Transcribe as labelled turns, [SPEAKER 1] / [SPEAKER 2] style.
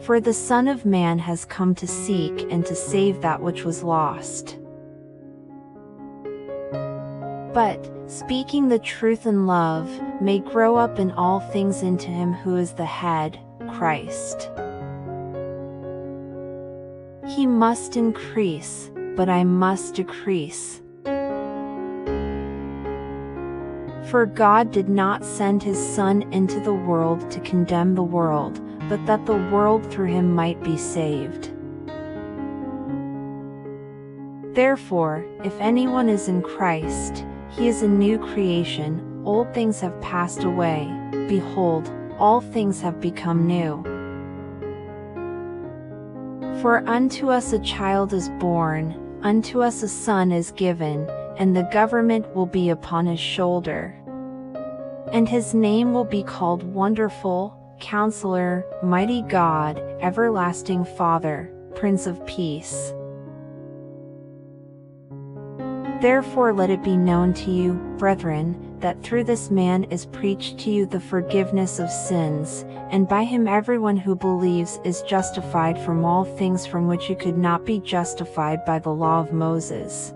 [SPEAKER 1] For the Son of Man has come to seek and to save that which was lost. But, speaking the truth in love, may grow up in all things into him who is the head, Christ. He must increase, but I must decrease. For God did not send his Son into the world to condemn the world, but that the world through him might be saved. Therefore, if anyone is in Christ, he is a new creation, old things have passed away, behold, all things have become new. For unto us a child is born, unto us a son is given, and the government will be upon his shoulder. And his name will be called Wonderful, Counselor, Mighty God, Everlasting Father, Prince of Peace. Therefore let it be known to you, brethren, that through this man is preached to you the forgiveness of sins, and by him everyone who believes is justified from all things from which you could not be justified by the law of Moses.